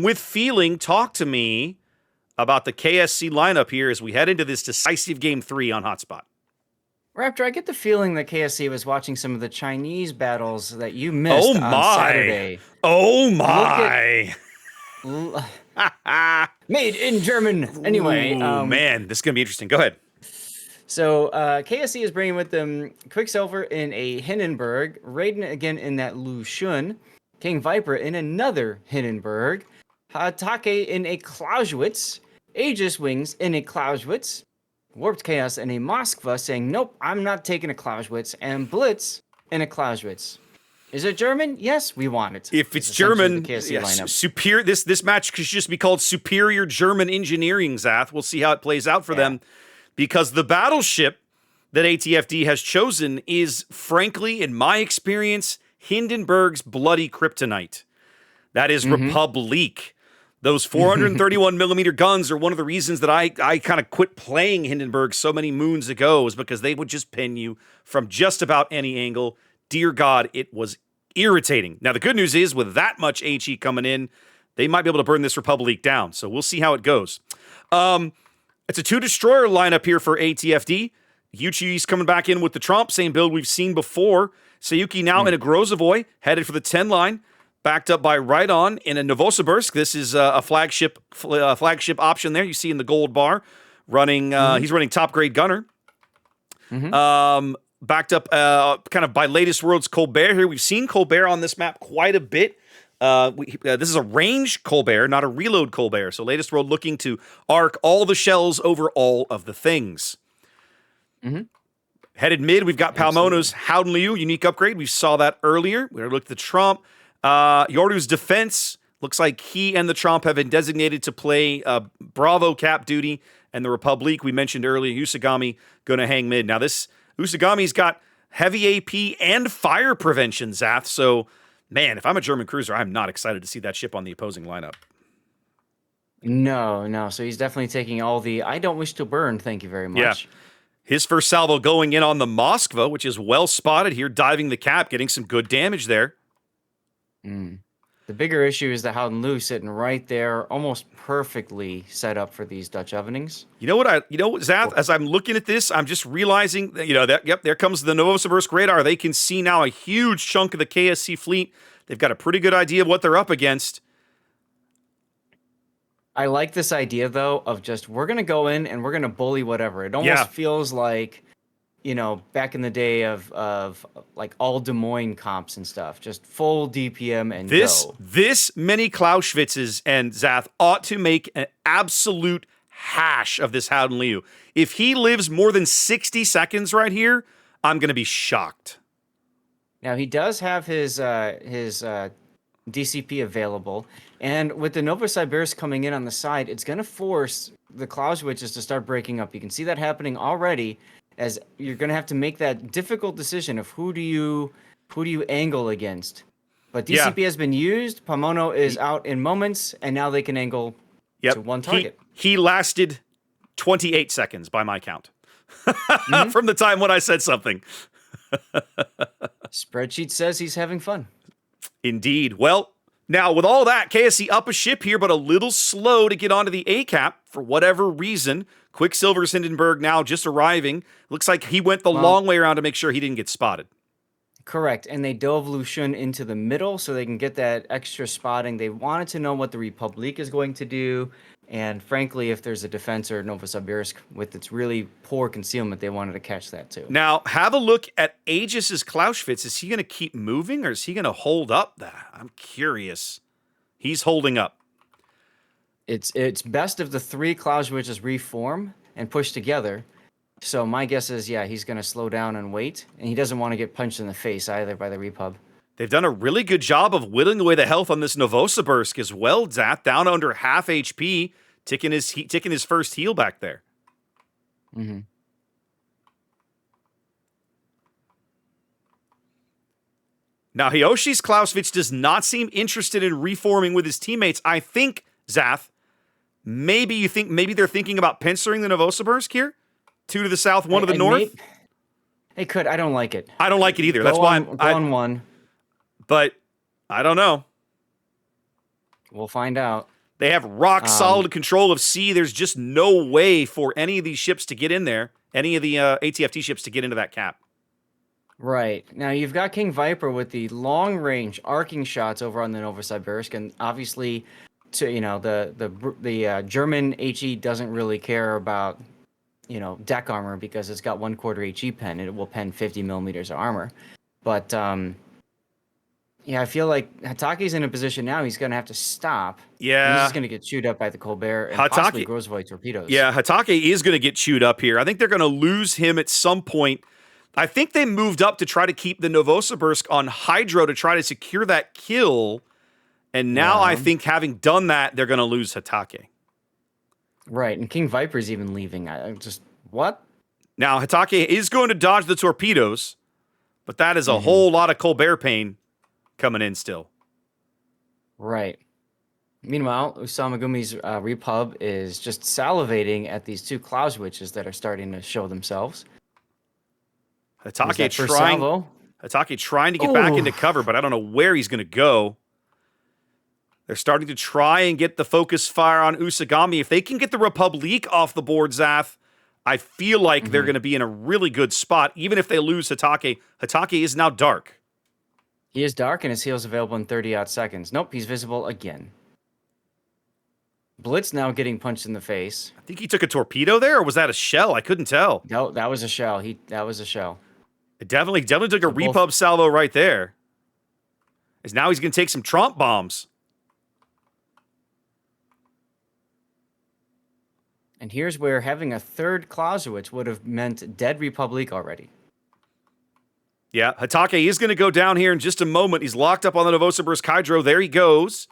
with feeling. Talk to me about the KSC lineup here as we head into this decisive Game 3 on Hotspot. Raptor, I get the feeling that KSC was watching some of the Chinese battles that you missed on Saturday. Oh my! Made in German. Anyway, ooh, man, this is gonna be interesting. Go ahead. So KSC is bringing with them Quicksilver in a Hindenburg, Raiden again in that Lu Xun, King Viper in another Hindenburg, Hatake in a Clausewitz, Aegis Wings in a Clausewitz, Warped Chaos in a Moskva saying, nope, I'm not taking a Clausewitz, and Blitz in a Clausewitz. Is it German? Yes, we want it. If it's German, yes, superior. This match could just be called Superior German Engineering, Zath. We'll see how it plays out for them, because the battleship that ATFD has chosen is, frankly, in my experience, Hindenburg's bloody kryptonite. That is Republique. Those 431 millimeter guns are one of the reasons that I kind of quit playing Hindenburg so many moons ago, is because they would just pin you from just about any angle. Dear God, it was irritating. Now, the good news is, with that much HE coming in, they might be able to burn this Republique down. So we'll see how it goes. It's a 2-destroyer lineup here for ATFD. Yuchi's coming back in with the Trump, same build we've seen before. Sayuki now in a Grozavoy, headed for the 10 line. Backed up by Right On in a Novosibirsk. This is a flagship option there. You see in the gold bar, running. He's running top grade gunner. Backed up kind of by latest world's Colbert here. We've seen Colbert on this map quite a bit. This is a range Colbert, not a reload Colbert. So latest world looking to arc all the shells over all of the things. Headed mid, we've got Palmono's Howden Liu, unique upgrade. We saw that earlier. We looked at the Trump. Yordu's defense, looks like he and the Trump have been designated to play Bravo cap duty, and the Republique, we mentioned earlier, Usagami going to hang mid. Now this Usagami's got heavy AP and fire prevention, Zath, so man, if I'm a German cruiser, I'm not excited to see that ship on the opposing lineup. No, so he's definitely taking all the I don't wish to burn, thank you very much. Yeah. His first salvo going in on the Moskva, which is well spotted here, diving the cap, getting some good damage there. The bigger issue is the Howden Liu sitting right there, almost perfectly set up for these Dutch ovenings. You know what, Zath, as I'm looking at this, I'm just realizing that, there comes the Novosibirsk radar. They can see now a huge chunk of the KSC fleet. They've got a pretty good idea of what they're up against. I like this idea, though, of just, we're going to go in and we're going to bully whatever. It almost feels like, back in the day of like all Des Moines comps and stuff, just full DPM and go. This many Clausewitzes and Zath ought to make an absolute hash of this Howden Liu. If he lives more than 60 seconds right here, I'm going to be shocked. Now, he does have his DCP available, and with the Novosibirsk coming in on the side, it's going to force the Clausewitzes to start breaking up. You can see that happening already, as you're going to have to make that difficult decision of who do you angle against. But DCP has been used. Pamono is out in moments, and now they can angle to one target. He lasted 28 seconds by my count from the time when I said something. Spreadsheet says he's having fun. Indeed. Well, now with all that, KSC up a ship here, but a little slow to get onto the A cap for whatever reason. Quicksilver's Hindenburg now just arriving. Looks like he went the long way around to make sure he didn't get spotted. Correct, and they dove Lu Xun into the middle so they can get that extra spotting. They wanted to know what the Republique is going to do, and frankly, if there's a defensor, Novosibirsk, with its really poor concealment, they wanted to catch that too. Now, have a look at Aegis's Clausewitz. Is he going to keep moving, or is he going to hold up that? I'm curious. He's holding up. It's best if the three Clausewitzes reform and push together. So my guess is, he's going to slow down and wait, and he doesn't want to get punched in the face either by the Repub. They've done a really good job of whittling away the health on this Novosibirsk as well, Zath, down under half HP, ticking his first heal back there. Now, Hiyoshi's Clausewitz does not seem interested in reforming with his teammates. I think, Zath, maybe they're thinking about pincer-ing the Novosibirsk here? 2 to the south, 1 to the north? They could. I don't like it. I don't like it either. That's why I'm on one. But I don't know. We'll find out. They have rock solid control of sea. There's just no way for any of these ships to get in there, any of the ATFT ships to get into that cap. Right. Now you've got King Viper with the long range arcing shots over on the Novosibirsk, and obviously the German HE doesn't really care about deck armor because it's got 1/4 HE pen and it will pen 50 millimeters of armor. But yeah, I feel like Hatake's in a position now he's gonna have to stop. Yeah, he's just gonna get chewed up by the Colbert and possibly Grozvoy torpedoes. Yeah, Hatake is gonna get chewed up here. I think they're gonna lose him at some point. I think they moved up to try to keep the Novosibirsk on Hydro to try to secure that kill. And now I think having done that, they're going to lose Hatake. Right, and King Viper's even leaving. What? Now, Hatake is going to dodge the torpedoes, but that is a whole lot of Colbert pain coming in still. Right. Meanwhile, Usamagumi's Repub is just salivating at these two Clausewitches that are starting to show themselves. Hatake trying to get back into cover, but I don't know where he's going to go. They're starting to try and get the focus fire on Usagami. If they can get the Republique off the board, Zath, I feel like they're going to be in a really good spot, even if they lose Hatake. Hatake is now dark. He is dark, and his heal's available in 30-odd seconds. Nope, he's visible again. Blitz now getting punched in the face. I think he took a torpedo there, or was that a shell? I couldn't tell. No, that was a shell. That was a shell. It definitely took a repub salvo right there. As now he's going to take some Trump bombs. And here's where having a third Clausewitz would have meant dead Republic already. Yeah, Hatake is going to go down here in just a moment. He's locked up on the Novosibirsk Hydro. There he goes.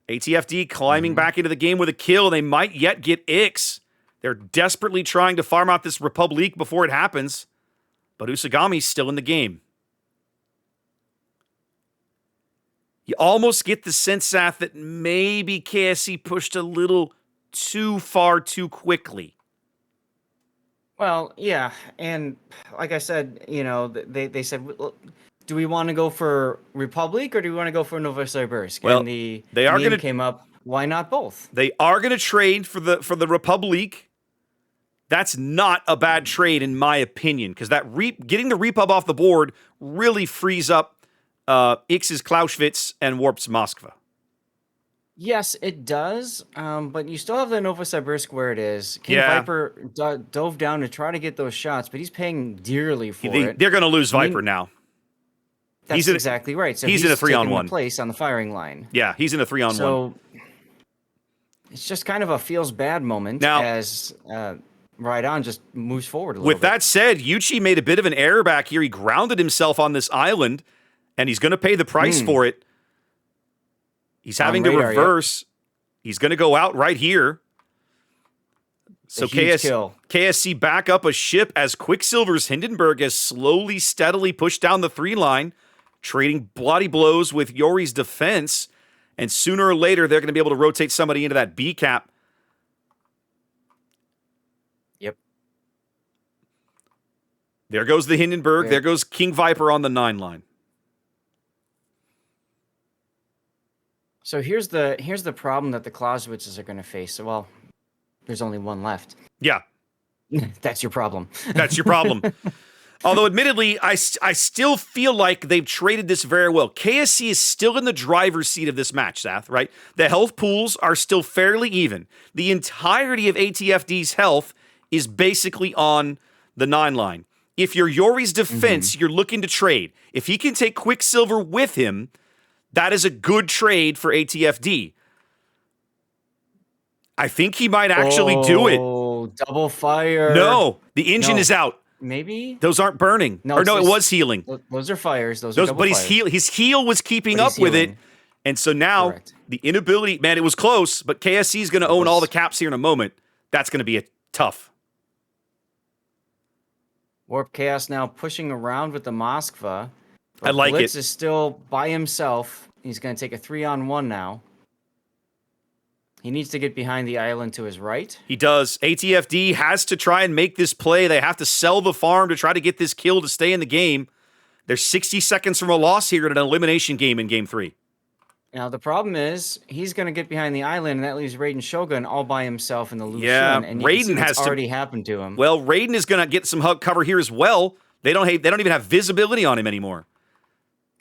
ATFD climbing back into the game with a kill. They might yet get Ix. They're desperately trying to farm out this Republique before it happens. But Usagami's still in the game. You almost get the sense, Seth, that maybe KSC pushed a little too far too quickly. Well, yeah, and like I said, they said, do we want to go for Republic or do we want to go for Novosibirsk? Well, and the they are going to came up. Why not both? They are going to trade for the Republic. That's not a bad trade in my opinion, because that getting the Repub off the board really frees up Ix's Clausewitz and Warp's Moskva. Yes, it does, but you still have the Novosibirsk where it is. King Viper dove down to try to get those shots, but he's paying dearly for it. They're going to lose Viper now. That's exactly right. So he's in a 3-on-1 place on the firing line. Yeah, he's in a 3-on-1. So it's just kind of a feels bad moment now, as Rydon just moves forward a little bit. With that said, Yuchi made a bit of an error back here. He grounded himself on this island, and he's going to pay the price for it. He's having to reverse. He's going to go out right here. So KSC back up a ship as Quicksilver's Hindenburg has slowly, steadily pushed down the 3 line, trading bloody blows with Yori's defense. And sooner or later, they're going to be able to rotate somebody into that B cap. Yep. There goes the Hindenburg. There goes King Viper on the 9 line. So here's the problem that the Clausewitzes are going to face. So, well, there's only one left. Yeah. That's your problem. That's your problem. Although, admittedly, I still feel like they've traded this very well. KSC is still in the driver's seat of this match, Seth, right? The health pools are still fairly even. The entirety of ATFD's health is basically on the 9 line. If you're Yori's defense, you're looking to trade. If he can take Quicksilver with him, that is a good trade for ATFD. I think he might actually do it. Oh, double fire. No, the engine is out. Maybe? Those aren't burning. It was healing. Those are fires. Those are double fires. His heel was keeping up with it. And so now the inability, man, it was close, but KSC is going to own all the caps here in a moment. That's going to be tough. Warp Chaos now pushing around with the Moskva. I like Blitz it. is still by himself. He's going to take a 3-on-1 now. He needs to get behind the island to his right. He does. ATFD has to try and make this play. They have to sell the farm to try to get this kill to stay in the game. They're 60 seconds from a loss here in an elimination game in Game 3. Now, the problem is he's going to get behind the island, and that leaves Raiden Shogun all by himself in the Lu Yeah, Xun, and you can see Raiden what's has already happened to him. Well, Raiden is going to get some hug cover here as well. They don't even have visibility on him anymore.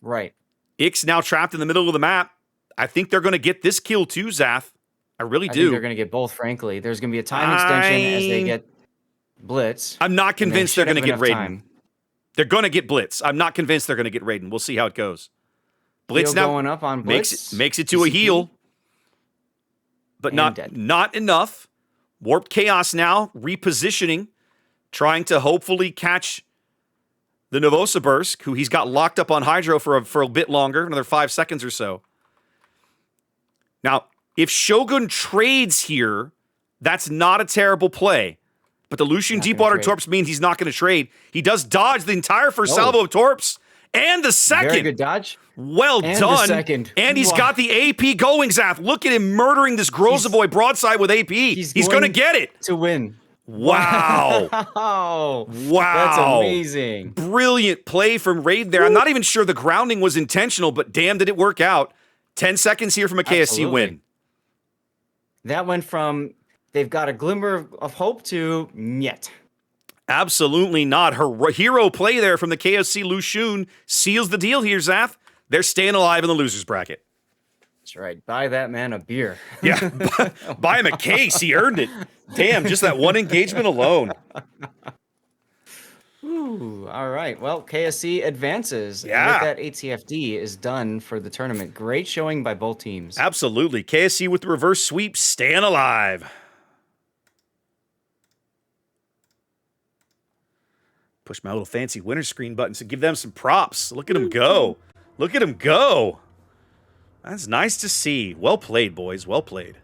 Right. Ix now trapped in the middle of the map. I think they're going to get this kill too, Zath. I really do. I think they're going to get both, frankly. There's going to be a time extension as they get Blitz. I'm not convinced they're going to get Raiden. Time. They're going to get Blitz. I'm not convinced they're going to get Raiden. We'll see how it goes. Blitz Heal now going up on Blitz. Makes it to a heal. But not enough. Warped Chaos now, repositioning, trying to hopefully catch the Novosibirsk, who he's got locked up on Hydro for a bit longer, another 5 seconds or so. Now, if Shogun trades here, that's not a terrible play. But the Lucian Deepwater Torps means he's not going to trade. He does dodge the entire first salvo of Torps and the second. Very good dodge. Well and done. The second. And he's got the AP going, Zath. Look at him murdering this Grozovoy broadside with AP. He's going to get it. To win. Wow. Wow. That's amazing. Brilliant play from Raid there. I'm not even sure the grounding was intentional, but damn, did it work out. 10 seconds here from a KSC win. That went from they've got a glimmer of hope to nyet. Absolutely not. Her hero play there from the KSC Lu Xun seals the deal here, Zath. They're staying alive in the loser's bracket. That's right. Buy that man a beer. Yeah. Buy him a case. He earned it. Damn, just that one engagement alone. Ooh, all right. Well, KSC advances. Yeah. With that ATFD is done for the tournament. Great showing by both teams. Absolutely. KSC with the reverse sweep, staying alive. Push my little fancy winter screen button to give them some props. Look at them go. Look at them go. That's nice to see. Well played, boys. Well played.